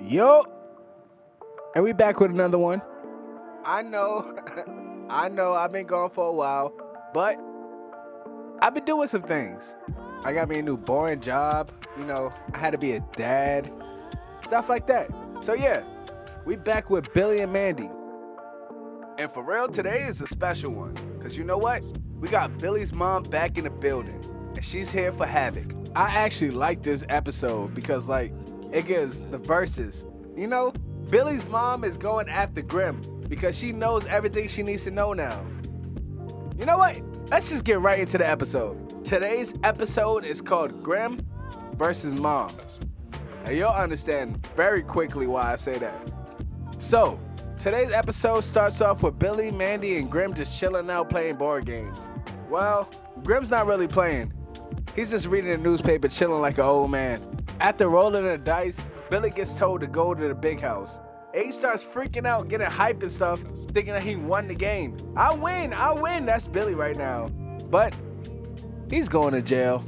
Yo, and we back with another one. I know, I've been gone for a while, but I've been doing some things. I got me a new boring job, I had to be a dad, stuff like that. So yeah, we back with Billy and Mandy. And for real, today is a special one, because you know what? We got Billy's mom back in the building, and she's here for Havoc. I actually like this episode because, it gives the verses. Billy's mom is going after Grim because she knows everything she needs to know now. You know what? Let's just get right into the episode. Today's episode is called Grim versus Mom. And you'll understand very quickly why I say that. So, today's episode starts off with Billy, Mandy, and Grim just chilling out playing board games. Well, Grim's not really playing. He's just reading the newspaper, chilling like an old man. After rolling the dice, Billy gets told to go to the big house. And he starts freaking out, getting hyped and stuff, thinking that he won the game. I win, that's Billy right now. But he's going to jail.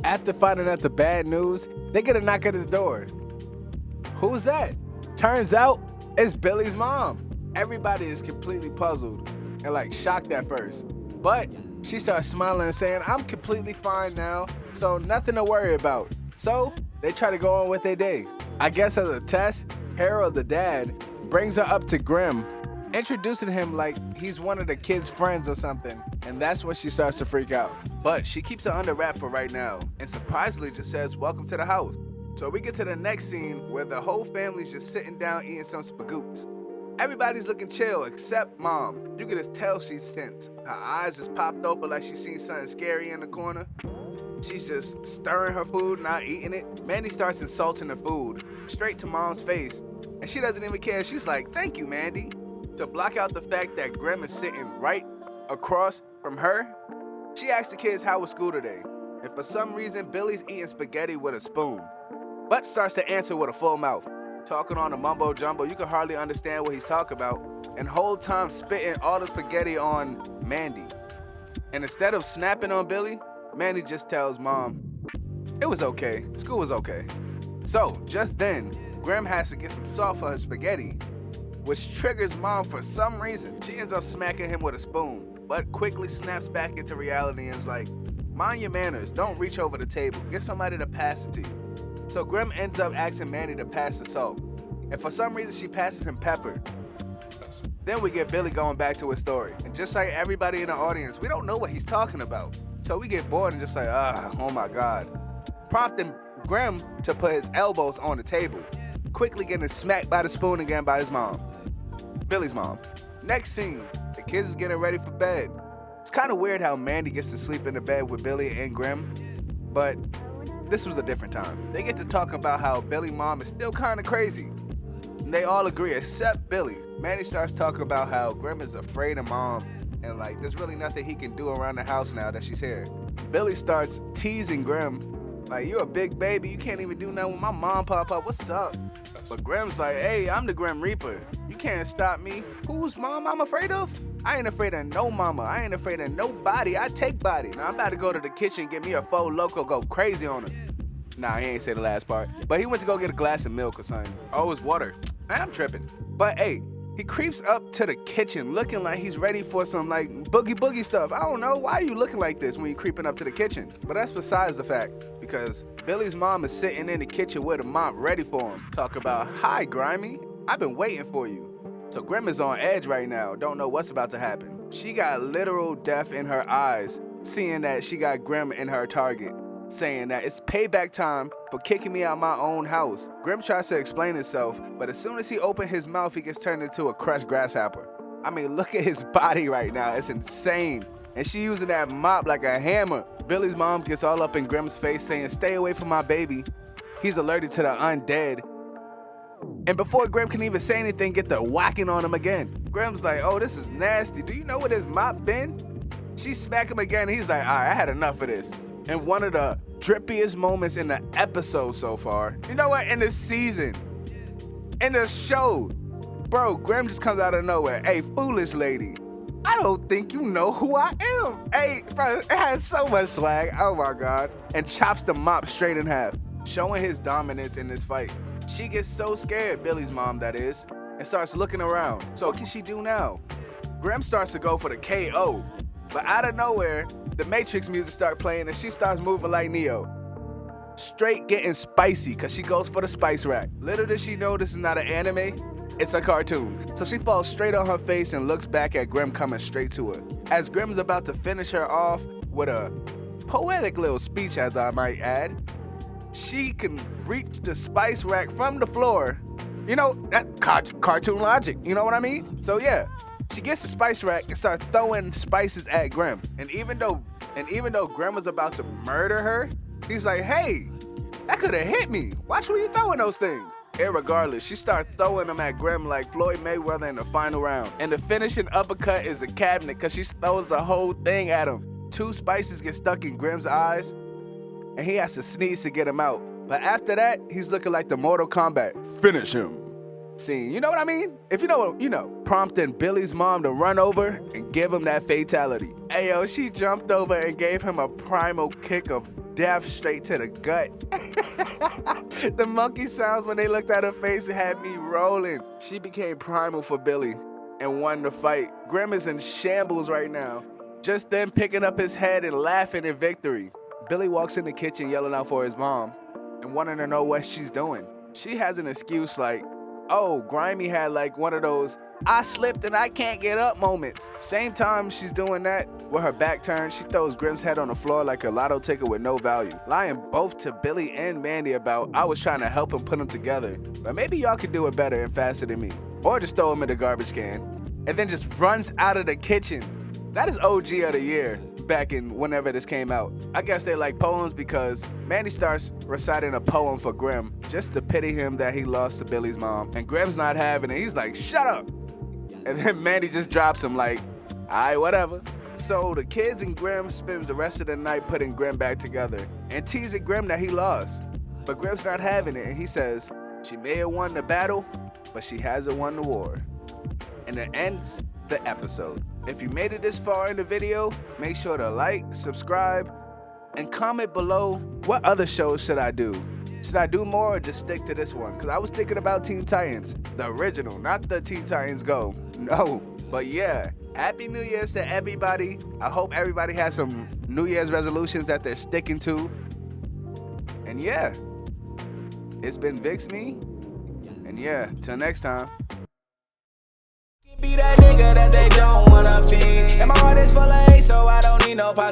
After finding out the bad news, they get a knock at the door. Who's that? Turns out, it's Billy's mom. Everybody is completely puzzled and shocked at first. But she starts smiling and saying, I'm completely fine now, so nothing to worry about. So they try to go on with their day. I guess as a test, Harold, the dad, brings her up to Grim, introducing him like he's one of the kids' friends or something. And that's when she starts to freak out. But she keeps it under wrap for right now, and surprisingly just says, welcome to the house. So we get to the next scene where the whole family's just sitting down eating some spagoots. Everybody's looking chill except Mom. You can just tell she's tense. Her eyes just popped open like she's seen something scary in the corner. She's just stirring her food, not eating it. Mandy starts insulting the food, straight to Mom's face. And she doesn't even care. She's like, thank you, Mandy. To block out the fact that Grim is sitting right across from her, she asks the kids how was school today. And for some reason, Billy's eating spaghetti with a spoon, but starts to answer with a full mouth. Talking on a mumbo jumbo, you can hardly understand what he's talking about, and whole time spitting all the spaghetti on Mandy. And instead of snapping on Billy, Mandy just tells Mom, it was okay, school was okay. So, just then, Grim has to get some salt for her spaghetti, which triggers Mom for some reason. She ends up smacking him with a spoon, but quickly snaps back into reality and is like, mind your manners, don't reach over the table, get somebody to pass it to you. So Grim ends up asking Mandy to pass the salt, and for some reason she passes him pepper. Then we get Billy going back to his story, and just like everybody in the audience, we don't know what he's talking about. So we get bored and just like, oh my God. Prompting Grim to put his elbows on the table, quickly getting smacked by the spoon again by his mom, Billy's mom. Next scene, the kids is getting ready for bed. It's kind of weird how Mandy gets to sleep in the bed with Billy and Grim, but this was a different time. They get to talk about how Billy's mom is still kind of crazy. And they all agree except Billy. Mandy starts talking about how Grim is afraid of Mom and there's really nothing he can do around the house now that she's here. Billy starts teasing Grim. You're a big baby, you can't even do nothing with my mom pop up, what's up? But Grim's like, hey, I'm the Grim Reaper. You can't stop me. Whose mom I'm afraid of? I ain't afraid of no mama. I ain't afraid of nobody. I take bodies. Now, I'm about to go to the kitchen and get me a faux loco, go crazy on her. Nah, he ain't say the last part. But he went to go get a glass of milk or something. Oh, it's water. I'm tripping. But hey, he creeps up to the kitchen looking like he's ready for some boogie stuff. I don't know, why are you looking like this when you're creeping up to the kitchen? But that's besides the fact, because Billy's mom is sitting in the kitchen with a mop ready for him. Talk about, hi Grimy, I've been waiting for you. So Grim is on edge right now, don't know what's about to happen. She got literal death in her eyes, seeing that she got Grim in her target, saying that it's payback time for kicking me out my own house. Grim tries to explain himself, but as soon as he opens his mouth, he gets turned into a crushed grasshopper. I mean, look at his body right now, it's insane. And she using that mop like a hammer. Billy's mom gets all up in Grim's face saying, stay away from my baby. He's allergic to the undead. And before Grim can even say anything, get the whacking on him again. Grim's like, oh, this is nasty. Do you know where this mop been? She smack him again. He's like, all right, I had enough of this. And one of the drippiest moments in the episode so far. You know what? In the season. In the show. Bro, Grim just comes out of nowhere. Hey, foolish lady. I don't think you know who I am. Hey, bro, it has so much swag. Oh my God. And chops the mop straight in half, showing his dominance in this fight. She gets so scared, Billy's mom that is, and starts looking around. So what can she do now? Grim starts to go for the KO, but out of nowhere, the Matrix music starts playing and she starts moving like Neo. Straight getting spicy because she goes for the spice rack. Little does she know this is not an anime, it's a cartoon. So she falls straight on her face and looks back at Grim coming straight to her. As Grim's about to finish her off with a poetic little speech, as I might add, she can reach the spice rack from the floor. You know, that cartoon logic, you know what I mean? So yeah, she gets the spice rack and starts throwing spices at Grim. And even though Grim was about to murder her, he's like, hey, that could have hit me. Watch where you throwing those things. Irregardless, she starts throwing them at Grim like Floyd Mayweather in the final round. And the finishing uppercut is the cabinet because she throws the whole thing at him. 2 spices get stuck in Grim's eyes, and he has to sneeze to get him out. But after that, he's looking like the Mortal Kombat finish him scene. You know what I mean? If you know, you know. Prompting Billy's mom to run over and give him that fatality. Ayo, she jumped over and gave him a primal kick of death straight to the gut. The monkey sounds when they looked at her face had me rolling. She became primal for Billy and won the fight. Grim is in shambles right now. Just then picking up his head and laughing in victory. Billy walks in the kitchen yelling out for his mom and wanting to know what she's doing. She has an excuse like, oh, Grimy had like one of those I slipped and I can't get up moments. Same time she's doing that, with her back turned, she throws Grim's head on the floor like a lotto ticket with no value, lying both to Billy and Mandy about I was trying to help him put them together, but maybe y'all could do it better and faster than me. Or just throw him in the garbage can, and then just runs out of the kitchen. That is OG of the year back in whenever this came out. I guess they like poems because Mandy starts reciting a poem for Grim just to pity him that he lost to Billy's mom. And Grim's not having it. He's like, shut up. And then Mandy just drops him like, alright, whatever. So the kids and Grim spends the rest of the night putting Grim back together and teasing Grim that he lost. But Grim's not having it, and he says, she may have won the battle, but she hasn't won the war. And it ends the episode. If you made it this far in the video, make sure to like, subscribe, and comment below what other shows should I do. Should I do more or just stick to this one? Because I was thinking about Teen Titans, the original, not the Teen Titans Go. No, but yeah, Happy New Year's to everybody. I hope everybody has some New Year's resolutions that they're sticking to. And yeah, it's been Vix Me. And yeah, till next time. Be that nigga that they don't wanna feed. And my heart is full of hate, so I don't need no